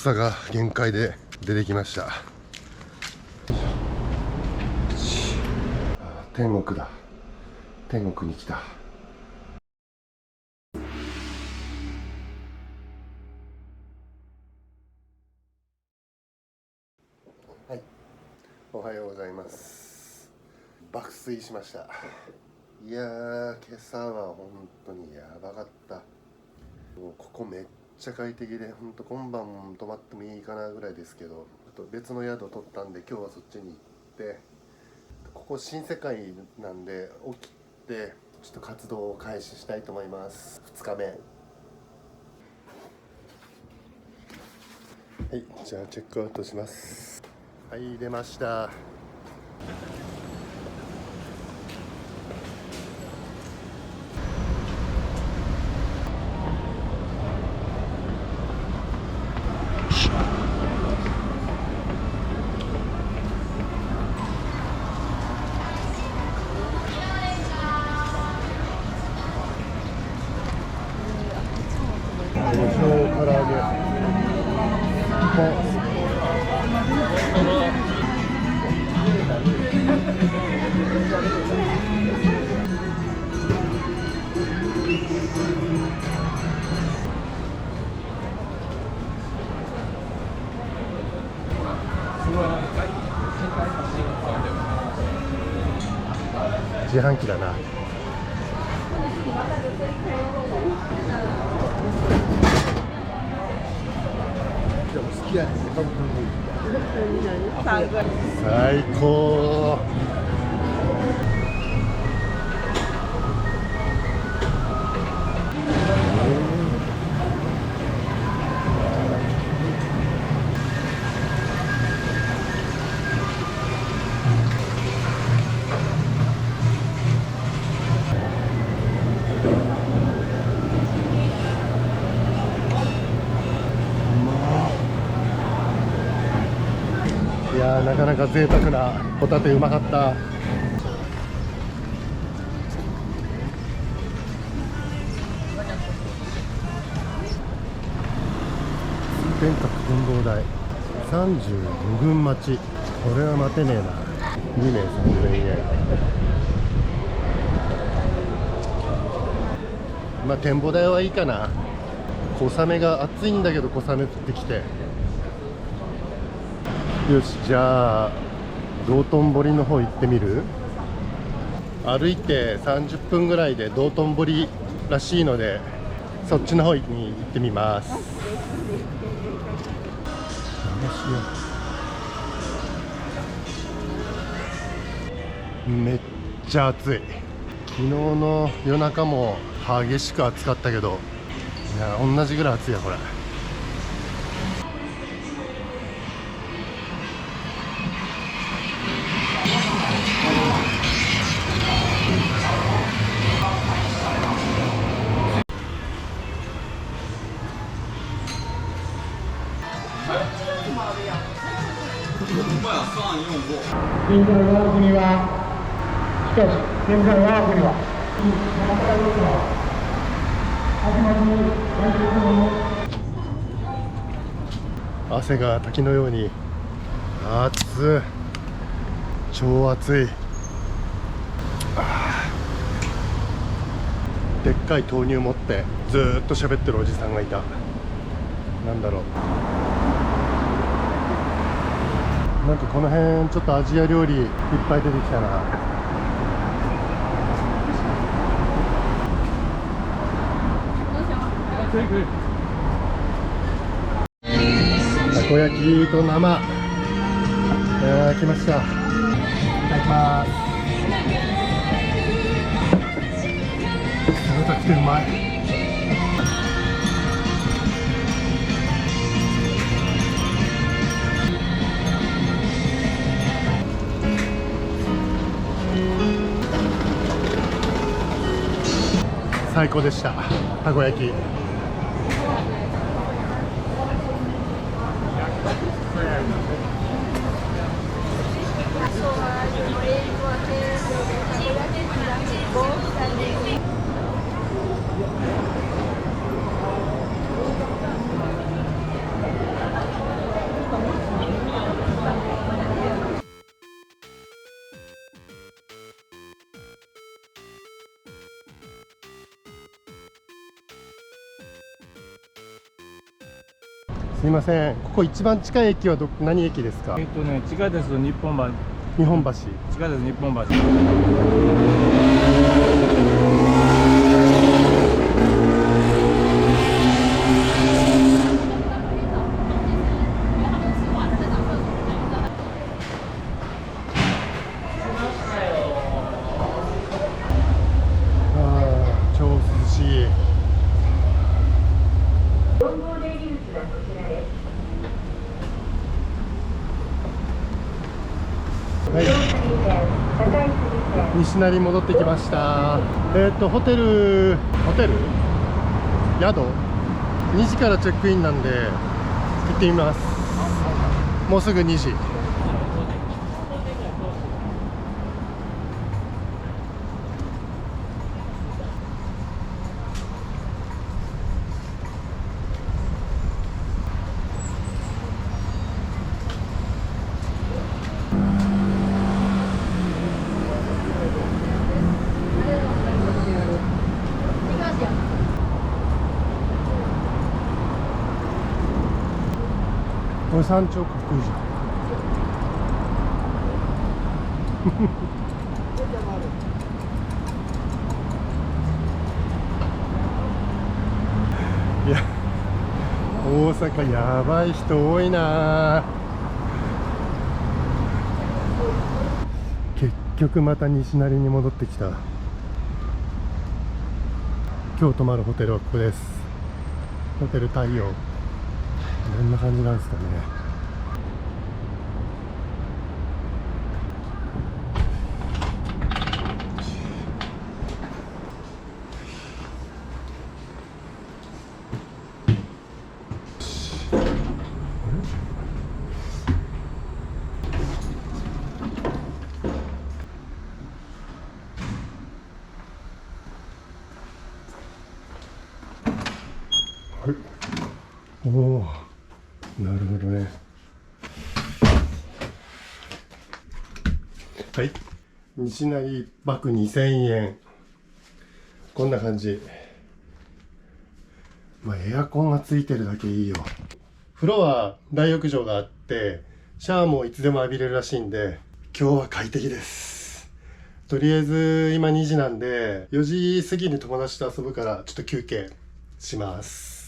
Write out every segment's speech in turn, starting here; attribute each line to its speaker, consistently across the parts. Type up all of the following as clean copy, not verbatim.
Speaker 1: さが限界で出てきました。天国だ。天国に来た。はい、おはようございます。爆睡しました。いやー、今朝は本当にやばかった。もうここめっちゃ快適で、本当今晩も泊まってもいいかなぐらいですけど、あと別の宿取ったんで今日はそっちに行って、ここ新世界なんで起きてちょっと活動を開始したいと思います。2日目。はい、じゃあチェックアウトします。はい、出ました。唐揚げ自販機だな。最高。いやー、なかなか贅沢なホタテうまかった。天閣展望台35分待ち。これは待てねえな。2名3000円。まあ展望台はいいかな。小雨が暑いんだけど小雨降ってきて、よし、じゃあ道頓堀の方行ってみる。歩いて30分ぐらいで道頓堀らしいので、そっちの方に行ってみます。めっちゃ暑い。昨日の夜中も激しく暑かったけど、いや同じぐらい暑いやこれ。
Speaker 2: 現在我が国は、しかし現在我が国は
Speaker 1: 汗が滝のように熱い。超熱い。でっかい豆乳持ってずーっと喋ってるおじさんがいた。なんだろう、なんかこの辺ちょっとアジア料理いっぱい出てきたな。たこ焼きと生、来ました。いただきます。冷たくてうまい。最高でした。たこ焼き。すいません、ここ一番近い駅は何駅ですか？
Speaker 3: 地下鉄日本橋。
Speaker 1: 日本橋。
Speaker 3: 地下鉄日本橋。
Speaker 1: 超涼しい。はい、西成戻ってきました。ホテル宿2時からチェックインなんで行ってみます。もうすぐ2時。これ山頂かっこいいじゃん。いや、大阪やばい人多いな。結局また西成に戻ってきた。今日泊まるホテルはここです。ホテル太陽。どんな感じなんですかね。はい、おお、なるほどね。はい、西成泊2000円。こんな感じ。まあエアコンがついてるだけいいよ。風呂は大浴場があってシャワーもいつでも浴びれるらしいんで、今日は快適です。とりあえず今2時なんで4時過ぎに友達と遊ぶからちょっと休憩します。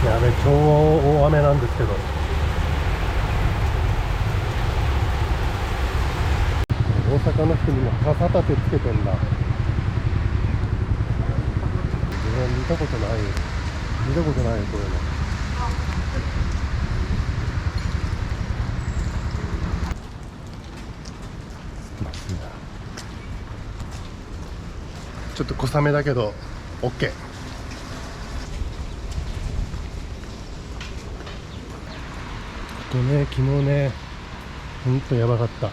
Speaker 1: やべ、超大雨なんですけど。大阪の人みんな傘立てつけてんだ。見たことないよ。見たことないよ、こういうの。ちょっと小雨だけど OK。昨日ね、ほんとやばかった。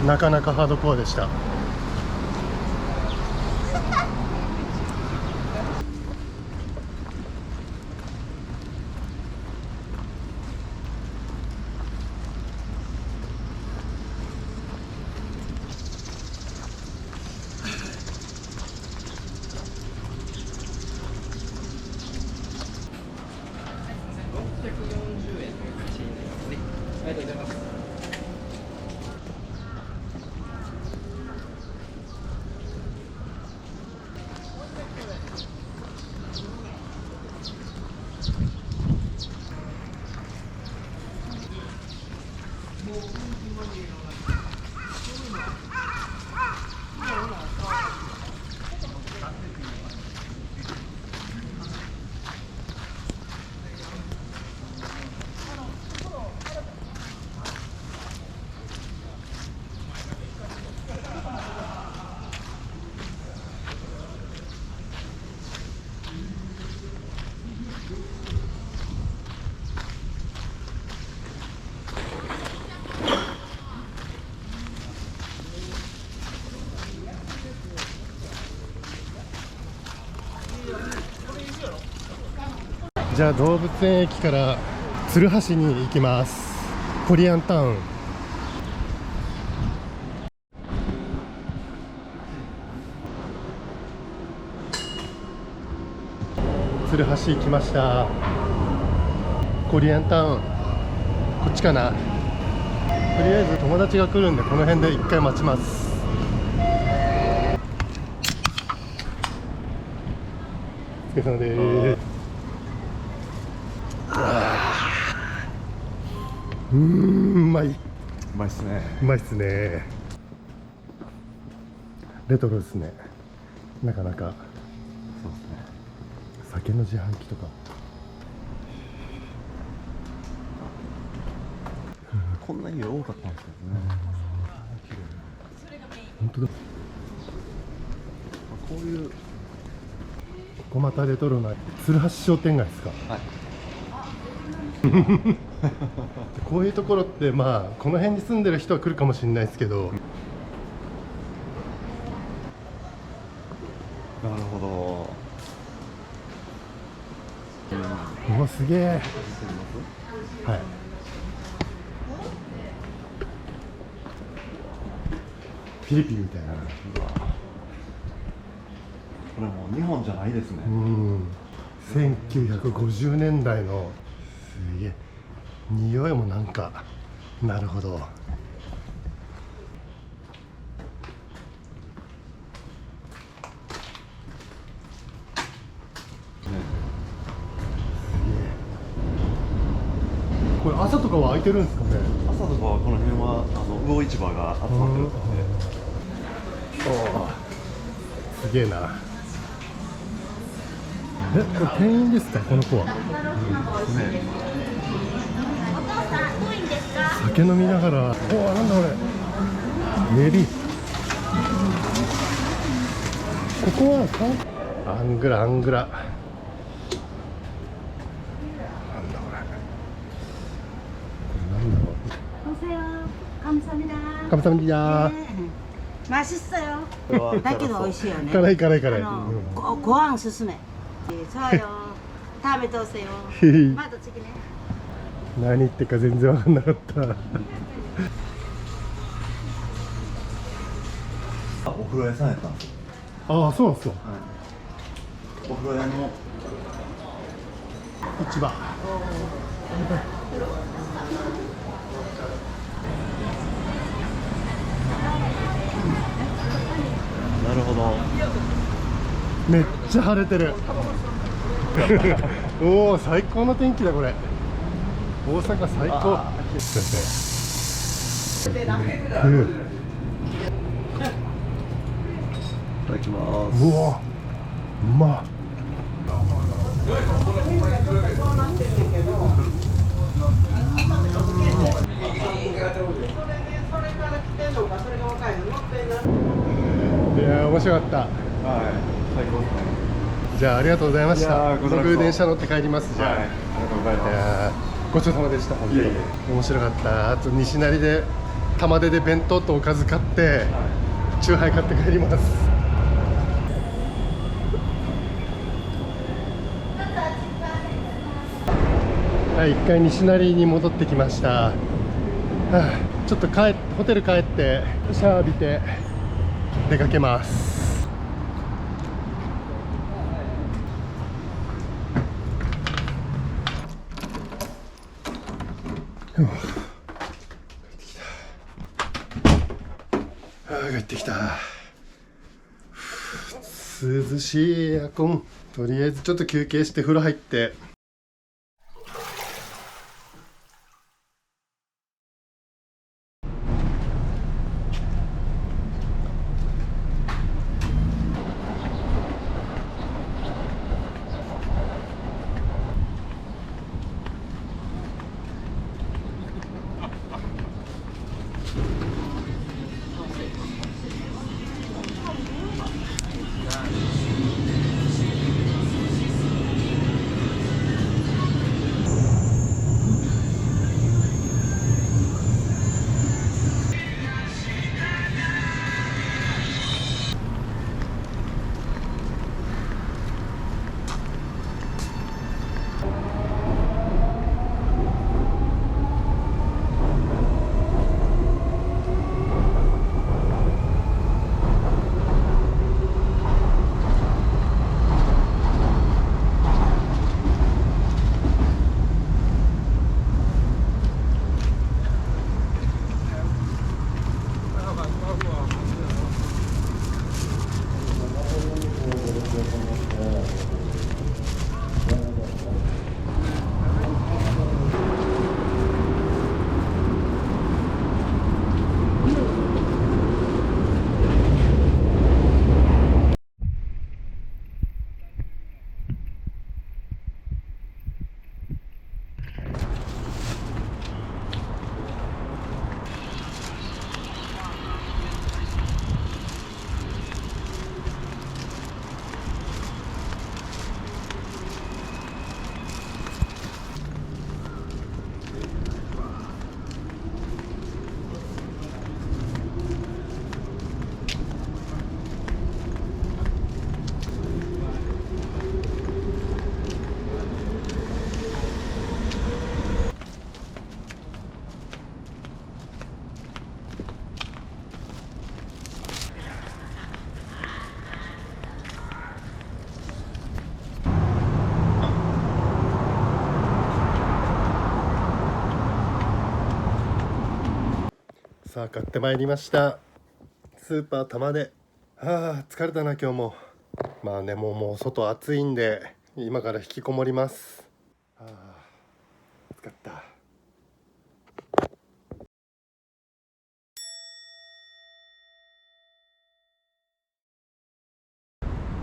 Speaker 1: なかなかハードコアでした。
Speaker 4: 円の差し入れですね。ありがとうございます。
Speaker 1: じゃあ動物園駅から鶴橋に行きます。コリアンタウン。鶴橋行きました。コリアンタウン、こっちかな。とりあえず友達が来るんでこの辺で一回待ちます。お疲れ様です。うまい。う
Speaker 5: まいっすね。
Speaker 1: うまいっすね。レトロですね。なかなか。
Speaker 5: そうですね。
Speaker 1: 酒の自販機とか。
Speaker 5: こんなに多かったんですけどね。
Speaker 1: 本当だ。
Speaker 5: こういう。
Speaker 1: ここまたレトロな鶴橋商店街ですか。
Speaker 5: はい。
Speaker 1: こういうところってまあこの辺に住んでる人は来るかもしれないですけど、
Speaker 5: なるほど。
Speaker 1: うわすげえ。はい。フィリピンみたいな。
Speaker 5: これもう日本じゃないですね。
Speaker 1: 1950年代のすげえ匂いもなんか、なるほど。これ朝とかは開いてるんですかね。
Speaker 5: 朝とかはこの辺は魚市場が集まってるので。
Speaker 1: すげえな。これ店員ですか、この子は。酒飲みながら、おお、なんだこれ。練り。ここはアングラ、アングラ。なんだこれ。なんだろう。
Speaker 6: 오세요. 감사합니다.
Speaker 1: 감사합니다.
Speaker 6: 맛있어요. 다케도 오이시요.
Speaker 1: 辛い辛い辛い。
Speaker 6: 고항 스스메. 좋아요. 다음에 또 오세요. 마도 찍기네.
Speaker 1: 何言ってるか全然わかんなかった。
Speaker 5: お風呂屋さんやったんですよ。
Speaker 1: ああ、そうなんですよ。
Speaker 5: お風呂屋の
Speaker 1: 市場。
Speaker 5: なるほど。
Speaker 1: めっちゃ晴れてる。おお、最高の天気だこれ。大阪最高。
Speaker 5: いただきます。
Speaker 1: うわ、うまっ。いやー、面白かった。
Speaker 5: はい、最高ですね。
Speaker 1: じゃあ、ありがとうございまし
Speaker 5: いや
Speaker 1: た。
Speaker 5: ーこちらこそ
Speaker 1: 僕電車乗って帰ります。じゃあ、
Speaker 5: はい、ありがとうございます。
Speaker 1: いやー、ごちそうさまでした。本当に
Speaker 5: いえい
Speaker 1: 面白かった。あと西成で玉出で弁当とおかず買って、チューハイ買って帰ります。はい、一回西成に戻ってきました。はあ、ちょっとホテル帰ってシャワー浴びて出かけます。帰ってきた。涼しいエアコン。とりあえずちょっと休憩して風呂入って。さあ買ってまいりました。スーパー玉で。疲れたな今日も。まあね、もう外暑いんで今から引きこもります。暑かった。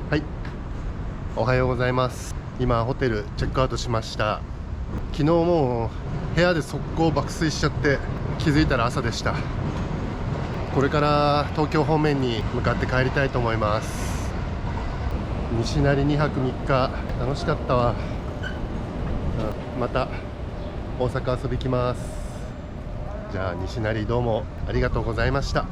Speaker 1: はい、おはようございます。今ホテルチェックアウトしました。昨日もう部屋で速攻爆睡しちゃって気づいたら朝でした。これから東京方面に向かって帰りたいと思います。西成2泊3日楽しかったわ。また大阪遊び来ます。じゃあ西成どうもありがとうございました。